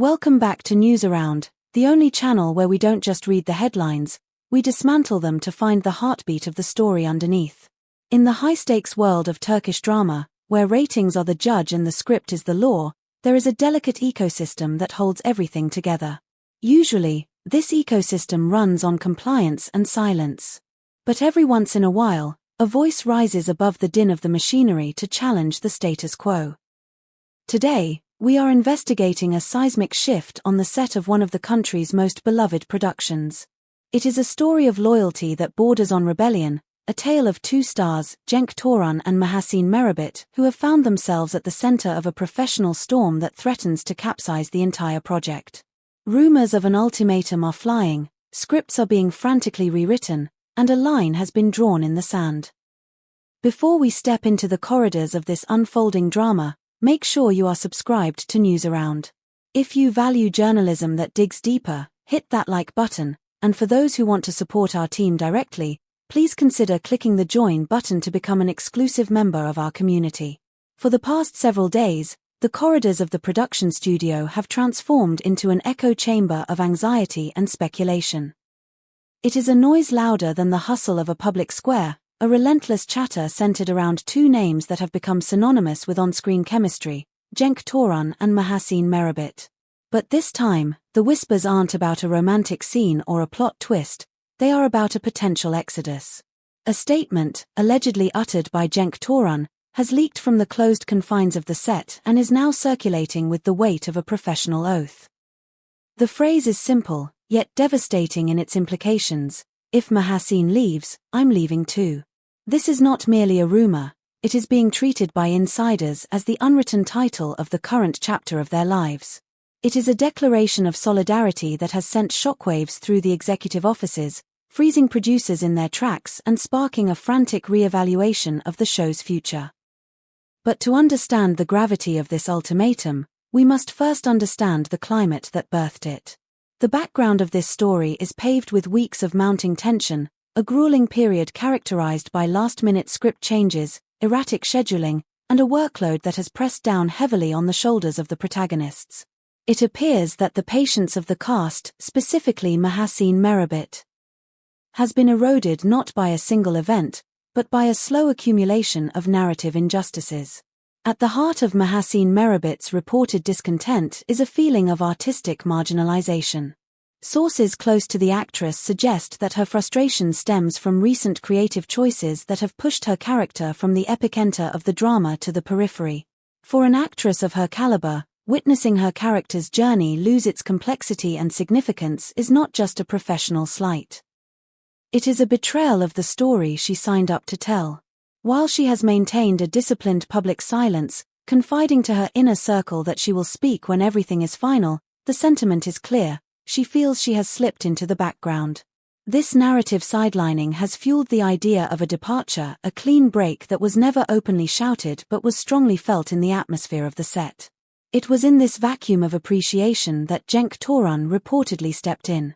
Welcome back to News Around, the only channel where we don't just read the headlines, we dismantle them to find the heartbeat of the story underneath. In the high-stakes world of Turkish drama, where ratings are the judge and the script is the law, there is a delicate ecosystem that holds everything together. Usually, this ecosystem runs on compliance and silence. But every once in a while, a voice rises above the din of the machinery to challenge the status quo. Today, we are investigating a seismic shift on the set of one of the country's most beloved productions. It is a story of loyalty that borders on rebellion, a tale of two stars, Cenk Toran and Mahasine Merabit, who have found themselves at the center of a professional storm that threatens to capsize the entire project. Rumors of an ultimatum are flying, scripts are being frantically rewritten, and a line has been drawn in the sand. Before we step into the corridors of this unfolding drama, make sure you are subscribed to News Around. If you value journalism that digs deeper, hit that like button, and for those who want to support our team directly, please consider clicking the join button to become an exclusive member of our community. For the past several days, the corridors of the production studio have transformed into an echo chamber of anxiety and speculation. It is a noise louder than the hustle of a public square, a relentless chatter centered around two names that have become synonymous with on-screen chemistry, Cenk Toran and Mahasine Merabit. But this time, the whispers aren't about a romantic scene or a plot twist, they are about a potential exodus. A statement, allegedly uttered by Cenk Toran, has leaked from the closed confines of the set and is now circulating with the weight of a professional oath. The phrase is simple, yet devastating in its implications: "If Mahasine leaves, I'm leaving too." This is not merely a rumor, it is being treated by insiders as the unwritten title of the current chapter of their lives. It is a declaration of solidarity that has sent shockwaves through the executive offices, freezing producers in their tracks and sparking a frantic re-evaluation of the show's future. But to understand the gravity of this ultimatum, we must first understand the climate that birthed it. The background of this story is paved with weeks of mounting tension, a grueling period characterized by last-minute script changes, erratic scheduling, and a workload that has pressed down heavily on the shoulders of the protagonists. It appears that the patience of the cast, specifically Mahasine Merabit, has been eroded not by a single event, but by a slow accumulation of narrative injustices. At the heart of Mahasine Merabit's reported discontent is a feeling of artistic marginalization. Sources close to the actress suggest that her frustration stems from recent creative choices that have pushed her character from the epicenter of the drama to the periphery. For an actress of her caliber, witnessing her character's journey lose its complexity and significance is not just a professional slight. It is a betrayal of the story she signed up to tell. While she has maintained a disciplined public silence, confiding to her inner circle that she will speak when everything is final, the sentiment is clear: she feels she has slipped into the background. This narrative sidelining has fueled the idea of a departure, a clean break that was never openly shouted but was strongly felt in the atmosphere of the set. It was in this vacuum of appreciation that Cenk Toran reportedly stepped in.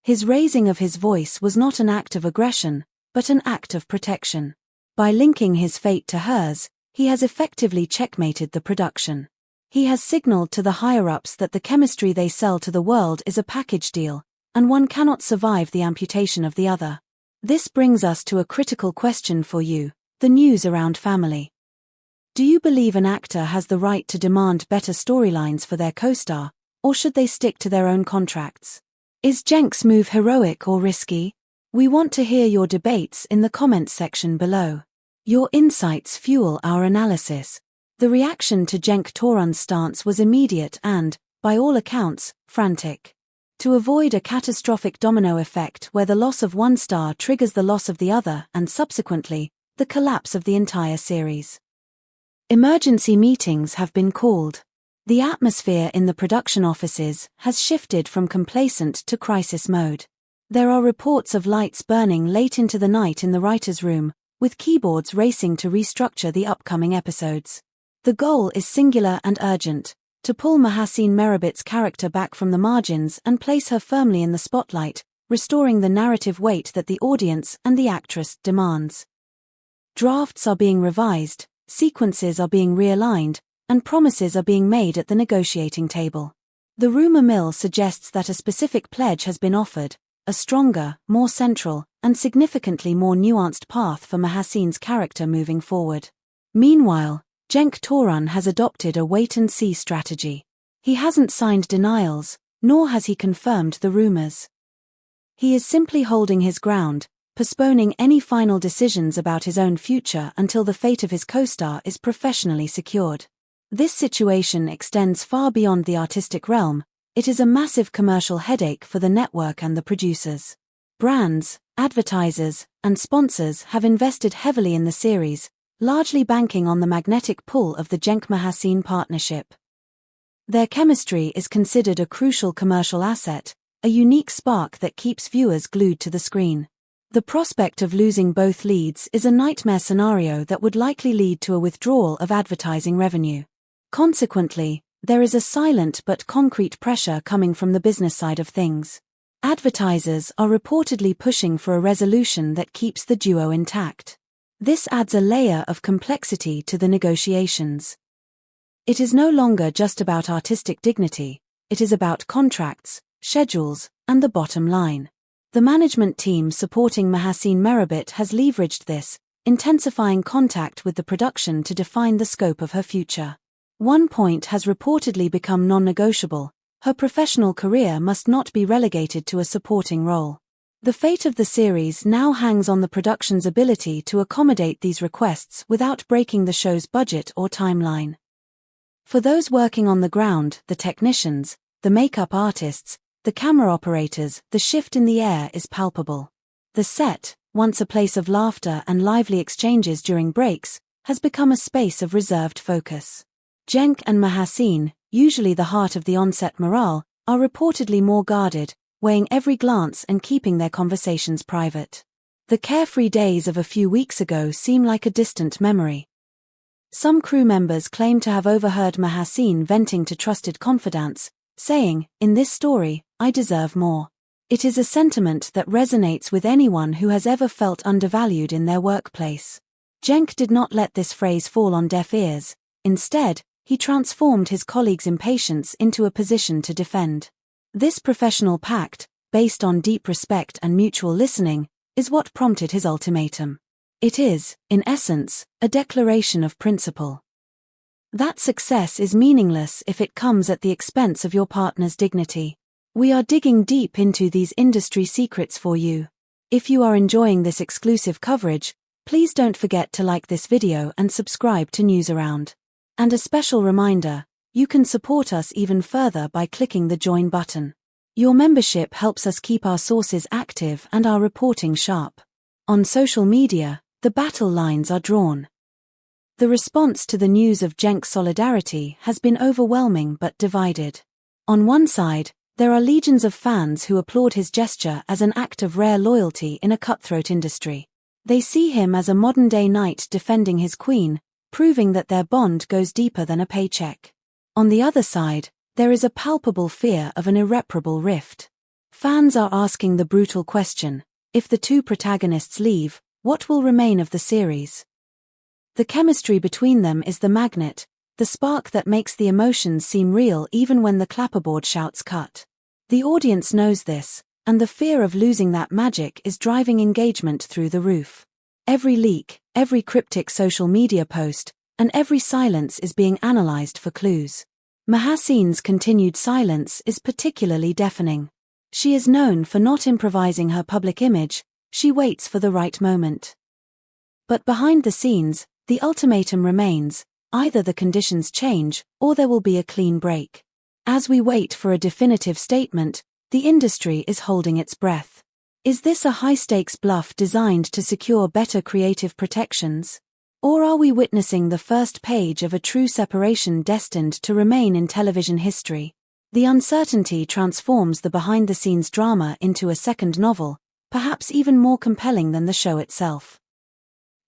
His raising of his voice was not an act of aggression, but an act of protection. By linking his fate to hers, he has effectively checkmated the production. He has signaled to the higher-ups that the chemistry they sell to the world is a package deal, and one cannot survive the amputation of the other. This brings us to a critical question for you, the News Around family. Do you believe an actor has the right to demand better storylines for their co-star, or should they stick to their own contracts? Is Cenk's move heroic or risky? We want to hear your debates in the comments section below. Your insights fuel our analysis. The reaction to Cenk Toran's stance was immediate and, by all accounts, frantic. To avoid a catastrophic domino effect where the loss of one star triggers the loss of the other and subsequently, the collapse of the entire series. Emergency meetings have been called. The atmosphere in the production offices has shifted from complacent to crisis mode. There are reports of lights burning late into the night in the writer's room, with keyboards racing to restructure the upcoming episodes. The goal is singular and urgent: to pull Mahasine Merabit's character back from the margins and place her firmly in the spotlight, restoring the narrative weight that the audience and the actress demands. Drafts are being revised, sequences are being realigned, and promises are being made at the negotiating table. The rumor mill suggests that a specific pledge has been offered, a stronger, more central, and significantly more nuanced path for Mahaseen's character moving forward. Meanwhile, Cenk Toran has adopted a wait-and-see strategy. He hasn't signed denials, nor has he confirmed the rumors. He is simply holding his ground, postponing any final decisions about his own future until the fate of his co-star is professionally secured. This situation extends far beyond the artistic realm. It is a massive commercial headache for the network and the producers. Brands, advertisers, and sponsors have invested heavily in the series, largely banking on the magnetic pull of the Cenk-Mahaseen partnership. Their chemistry is considered a crucial commercial asset, a unique spark that keeps viewers glued to the screen. The prospect of losing both leads is a nightmare scenario that would likely lead to a withdrawal of advertising revenue. Consequently, there is a silent but concrete pressure coming from the business side of things. Advertisers are reportedly pushing for a resolution that keeps the duo intact. This adds a layer of complexity to the negotiations. It is no longer just about artistic dignity, it is about contracts, schedules, and the bottom line. The management team supporting Mahaseen Merabit has leveraged this, intensifying contact with the production to define the scope of her future. One point has reportedly become non-negotiable: her professional career must not be relegated to a supporting role. The fate of the series now hangs on the production's ability to accommodate these requests without breaking the show's budget or timeline. For those working on the ground, the technicians, the makeup artists, the camera operators, the shift in the air is palpable. The set, once a place of laughter and lively exchanges during breaks, has become a space of reserved focus. Cenk and Mahaseen, usually the heart of the on-set morale, are reportedly more guarded, weighing every glance and keeping their conversations private. The carefree days of a few weeks ago seem like a distant memory. Some crew members claim to have overheard Mahaseen venting to trusted confidants, saying, "In this story, I deserve more." It is a sentiment that resonates with anyone who has ever felt undervalued in their workplace. Cenk did not let this phrase fall on deaf ears. Instead, he transformed his colleagues' impatience into a position to defend. This professional pact, based on deep respect and mutual listening, is what prompted his ultimatum. It is, in essence, a declaration of principle. That success is meaningless if it comes at the expense of your partner's dignity. We are digging deep into these industry secrets for you. If you are enjoying this exclusive coverage, please don't forget to like this video and subscribe to Newsaround. And a special reminder, you can support us even further by clicking the join button. Your membership helps us keep our sources active and our reporting sharp. On social media, the battle lines are drawn. The response to the news of Cenk's solidarity has been overwhelming but divided. On one side, there are legions of fans who applaud his gesture as an act of rare loyalty in a cutthroat industry. They see him as a modern-day knight defending his queen, proving that their bond goes deeper than a paycheck. On the other side, there is a palpable fear of an irreparable rift. Fans are asking the brutal question: if the two protagonists leave, what will remain of the series? The chemistry between them is the magnet, the spark that makes the emotions seem real even when the clapperboard shouts cut. The audience knows this, and the fear of losing that magic is driving engagement through the roof. Every leak, every cryptic social media post, and every silence is being analyzed for clues. Mahaseen's continued silence is particularly deafening. She is known for not improvising her public image, she waits for the right moment. But behind the scenes, the ultimatum remains: either the conditions change, or there will be a clean break. As we wait for a definitive statement, the industry is holding its breath. Is this a high-stakes bluff designed to secure better creative protections? Or are we witnessing the first page of a true separation destined to remain in television history? The uncertainty transforms the behind-the-scenes drama into a second novel, perhaps even more compelling than the show itself.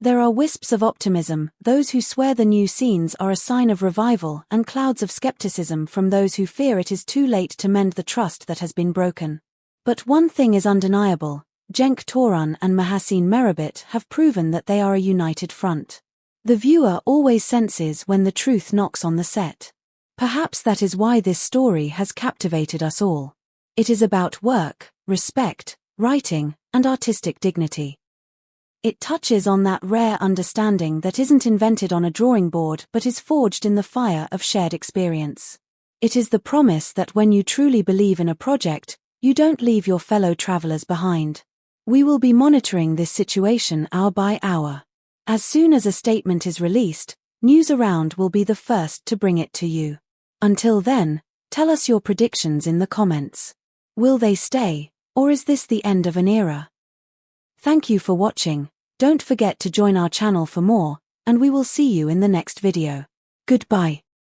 There are wisps of optimism, those who swear the new scenes are a sign of revival, and clouds of skepticism from those who fear it is too late to mend the trust that has been broken. But one thing is undeniable: Cenk Toran and Mahaseen Merabit have proven that they are a united front. The viewer always senses when the truth knocks on the set. Perhaps that is why this story has captivated us all. It is about work, respect, writing, and artistic dignity. It touches on that rare understanding that isn't invented on a drawing board but is forged in the fire of shared experience. It is the promise that when you truly believe in a project, you don't leave your fellow travelers behind. We will be monitoring this situation hour by hour. As soon as a statement is released, Newsaround will be the first to bring it to you. Until then, tell us your predictions in the comments. Will they stay, or is this the end of an era? Thank you for watching. Don't forget to join our channel for more, and we will see you in the next video. Goodbye.